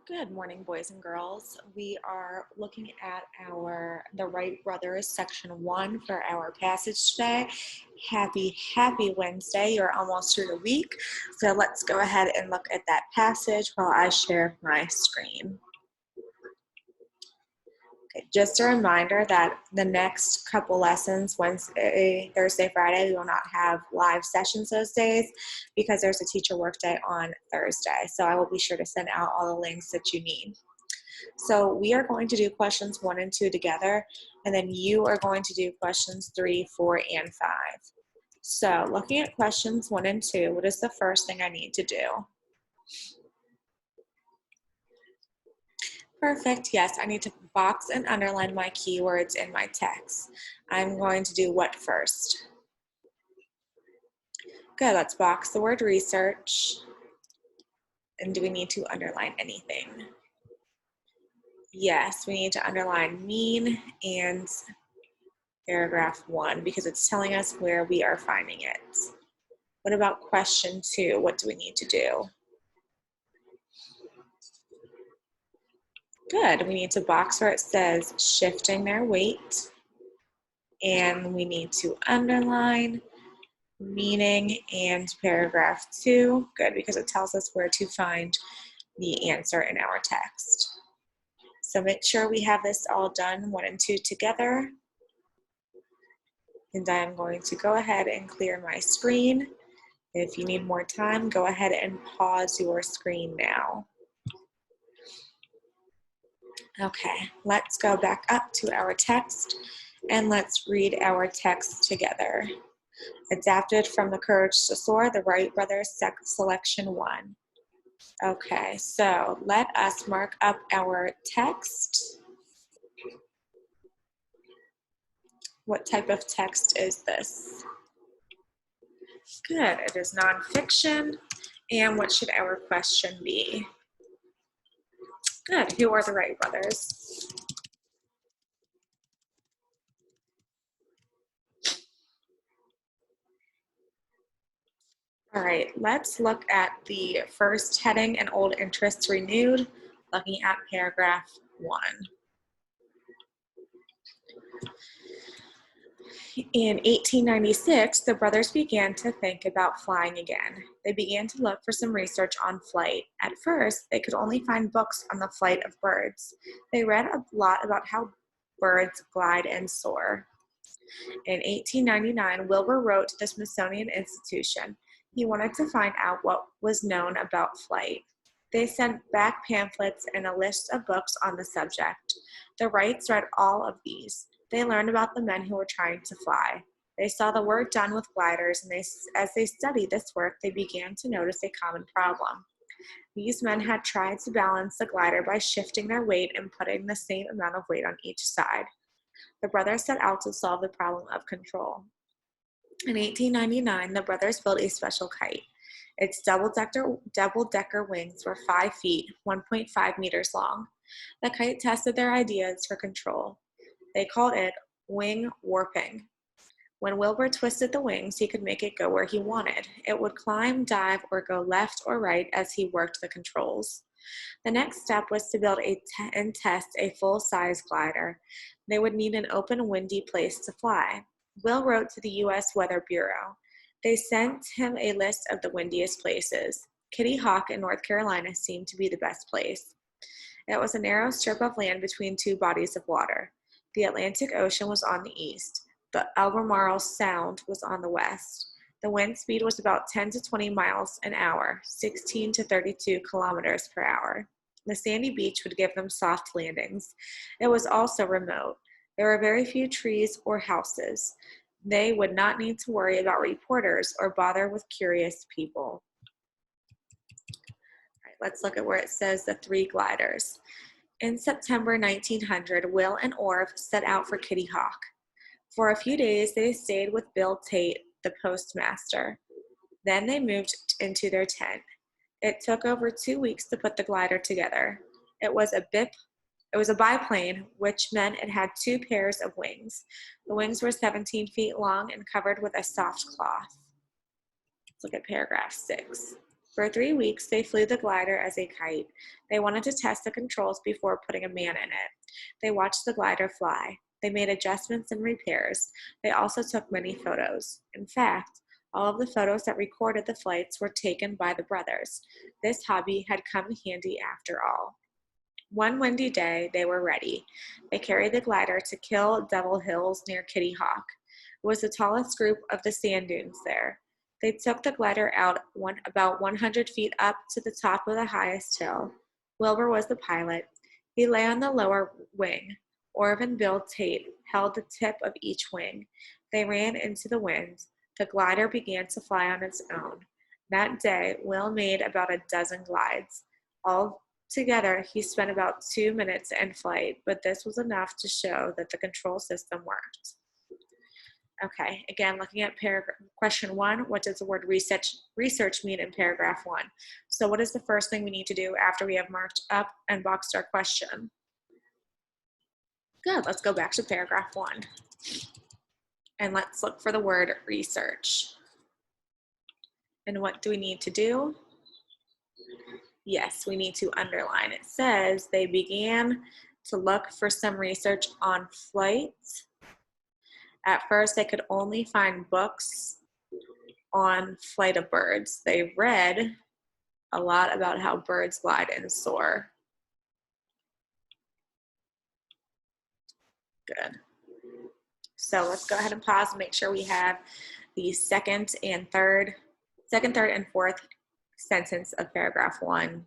Good morning, boys and girls. We are looking at the Wright brothers, section 1 for our passage today. Happy Wednesday. You're almost through the week. So let's go ahead and look at that passage while I share my screen. Okay, just a reminder that the next couple lessons, Wednesday, Thursday, Friday, we will not have live sessions those days because there's a teacher workday on Thursday. So I will be sure to send out all the links that you need. So we are going to do questions 1 and 2 together, and then you are going to do questions 3, 4, and 5. So looking at questions 1 and 2, what is the first thing I need to do? Perfect, yes, I need to box and underline my keywords in my text. I'm going to do what first? Good, let's box the word research. And do we need to underline anything? Yes, we need to underline mean and paragraph 1 because it's telling us where we are finding it. What about question 2? What do we need to do? Good, we need to box where it says shifting their weight, and we need to underline meaning and paragraph 2. Good, because it tells us where to find the answer in our text. So make sure we have this all done 1 and 2 together. And I'm going to go ahead and clear my screen. If you need more time, go ahead and pause your screen now. Okay, let's go back up to our text and let's read our text together. Adapted from The Courage to Soar, the Wright brothers, selection 1. Okay, so let us mark up our text. What type of text is this? Good, it is nonfiction. And what should our question be? Good, who are the Wright brothers? All right, let's look at the first heading, and old interests renewed, looking at paragraph 1. In 1896, the brothers began to think about flying again. They began to look for some research on flight. At first, they could only find books on the flight of birds. They read a lot about how birds glide and soar. In 1899, Wilbur wrote to the Smithsonian Institution. He wanted to find out what was known about flight. They sent back pamphlets and a list of books on the subject. The Wrights read all of these. They learned about the men who were trying to fly. They saw the work done with gliders, and as they studied this work, they began to notice a common problem. These men had tried to balance the glider by shifting their weight and putting the same amount of weight on each side. The brothers set out to solve the problem of control. In 1899, the brothers built a special kite. Its double-decker wings were 5 feet, 1.5 meters long. The kite tested their ideas for control. They called it wing warping. When Wilbur twisted the wings, he could make it go where he wanted. It would climb, dive, or go left or right as he worked the controls. The next step was to build and test a full-size glider. They would need an open, windy place to fly. Will wrote to the U.S. Weather Bureau. They sent him a list of the windiest places. Kitty Hawk in North Carolina seemed to be the best place. It was a narrow strip of land between 2 bodies of water. The Atlantic Ocean was on the east. The Albemarle Sound was on the west. The wind speed was about 10 to 20 miles an hour, 16 to 32 kilometers per hour. The sandy beach would give them soft landings. It was also remote. There were very few trees or houses. They would not need to worry about reporters or bother with curious people. All right, let's look at where it says the 3 gliders. In September 1900, Will and Orv set out for Kitty Hawk. For a few days, they stayed with Bill Tate, the postmaster. Then they moved into their tent. It took over 2 weeks to put the glider together. It was a biplane, which meant it had 2 pairs of wings. The wings were 17 feet long and covered with a soft cloth. Let's look at paragraph 6. For 3 weeks, they flew the glider as a kite. They wanted to test the controls before putting a man in it. They watched the glider fly. They made adjustments and repairs. They also took many photos. In fact, all of the photos that recorded the flights were taken by the brothers. This hobby had come handy after all. One windy day, they were ready. They carried the glider to Kill Devil Hills near Kitty Hawk. It was the tallest group of the sand dunes there. They took the glider out about 100 feet up to the top of the highest hill. Wilbur was the pilot. He lay on the lower wing. Orville Bill Tate held the tip of each wing. They ran into the wind. The glider began to fly on its own. That day, Will made about a dozen glides. Altogether, he spent about 2 minutes in flight, but this was enough to show that the control system worked. Okay, again, looking at question 1, what does the word research mean in paragraph 1? So what is the first thing we need to do after we have marked up and boxed our question? Good, let's go back to paragraph 1. And let's look for the word research. And what do we need to do? Yes, we need to underline. It says they began to look for some research on flights. At first, they could only find books on flight of birds. They read a lot about how birds glide and soar. Good. So let's go ahead and pause and make sure we have the second, third, and fourth sentence of paragraph 1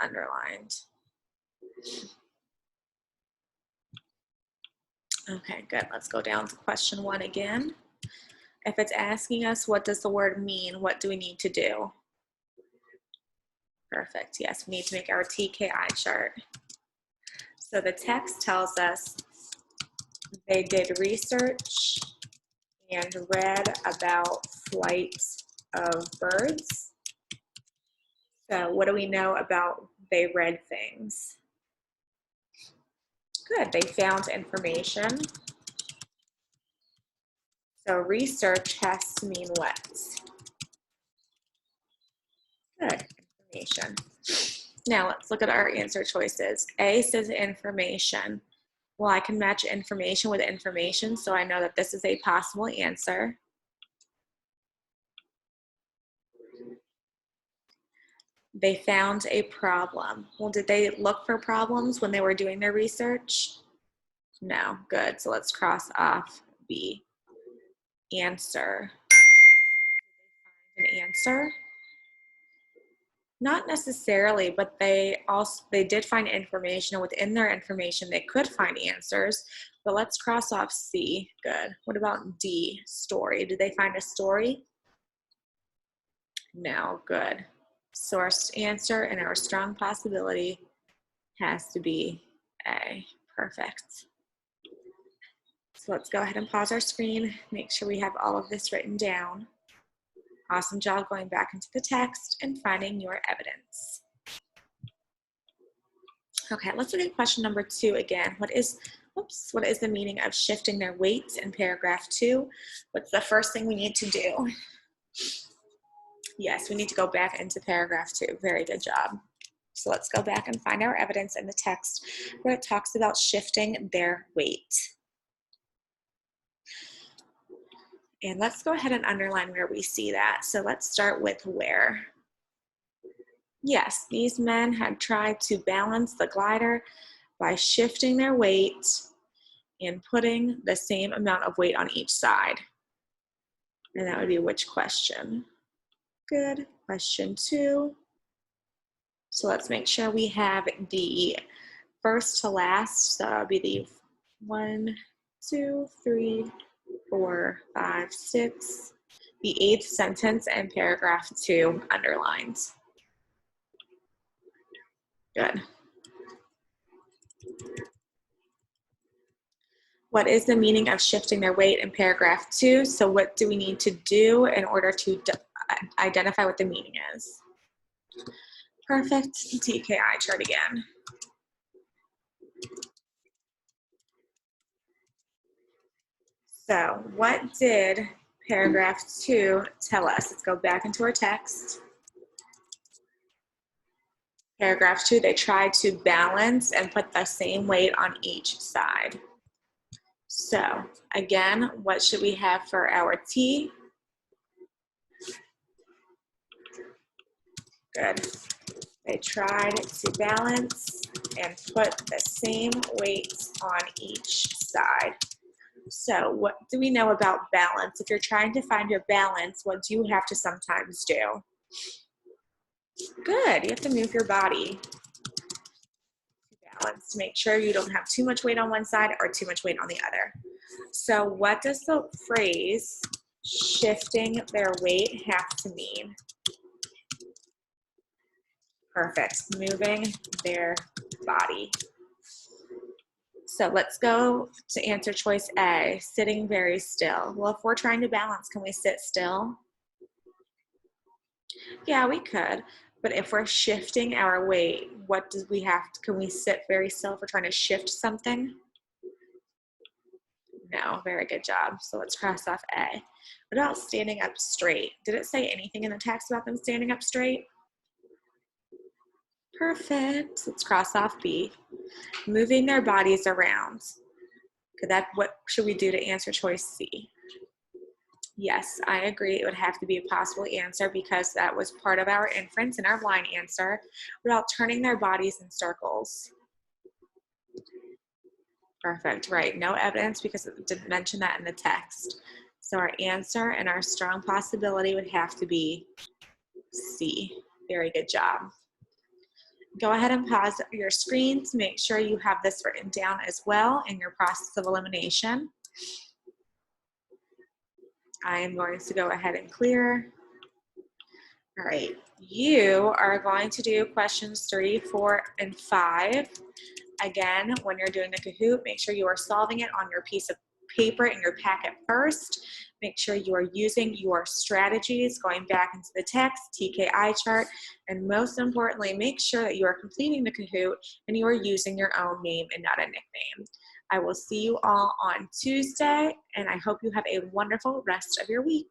underlined. Okay, good. Let's go down to question 1 again. If it's asking us what does the word mean, what do we need to do? Perfect. Yes, we need to make our TKI chart. So the text tells us they did research and read about flights of birds. So what do we know about they read things? Good, they found information. So research has to mean what? Good, information. Now let's look at our answer choices. A says information. Well, I can match information with information, so I know that this is a possible answer. They found a problem. Well, did they look for problems when they were doing their research? No, good. So let's cross off B. Answer. An answer? Not necessarily, but they did find information, and within their information they could find answers. But let's cross off C. Good. What about D? Story. Did they find a story? No. Good. Sourced answer, and our strong possibility has to be A. Perfect. So let's go ahead and pause our screen, make sure we have all of this written down. Awesome job going back into the text and finding your evidence. Okay, let's look at question number 2 again. What is the meaning of shifting their weights in paragraph 2? What's the first thing we need to do? Yes, we need to go back into paragraph 2. Very good job. So let's go back and find our evidence in the text where it talks about shifting their weight. And let's go ahead and underline where we see that. So let's start with where. Yes, these men had tried to balance the glider by shifting their weight and putting the same amount of weight on each side. And that would be which question? Good. Question 2. So let's make sure we have the first to last. So that would be the 1, 2, 3, 4, 5, 6. The 8th sentence and paragraph 2 underlined. Good. What is the meaning of shifting their weight in paragraph 2? So what do we need to do in order to identify what the meaning is? Perfect. TKI chart again. So what did paragraph 2 tell us? Let's go back into our text. Paragraph 2, they tried to balance and put the same weight on each side. So again, what should we have for our T? Good. They tried to balance and put the same weights on each side. So what do we know about balance? If you're trying to find your balance, what do you have to sometimes do? Good. You have to move your body to balance to make sure you don't have too much weight on one side or too much weight on the other. So what does the phrase shifting their weight have to mean? Perfect. Moving their body. So let's go to answer choice A, sitting very still. Well, if we're trying to balance, can we sit still? Yeah, we could. But if we're shifting our weight, what do we have to, can we sit very still if we're trying to shift something? No, very good job. So let's cross off A. What about standing up straight? Did it say anything in the text about them standing up straight? Perfect. Let's cross off B. Moving their bodies around. Could that, what should we do to answer choice C? Yes, I agree. It would have to be a possible answer because that was part of our inference in our line answer. Without turning their bodies in circles. Perfect, right. No evidence because it didn't mention that in the text. So our answer and our strong possibility would have to be C. Very good job. Go ahead and pause your screen to make sure you have this written down as well in your process of elimination. I am going to go ahead and clear. All right, you are going to do questions 3, 4, and 5. Again, when you're doing the Kahoot, make sure you are solving it on your piece of paper in your packet first. Make sure you are using your strategies, going back into the text, TKI chart, and most importantly, make sure that you are completing the Kahoot and you are using your own name and not a nickname. I will see you all on Tuesday, and I hope you have a wonderful rest of your week.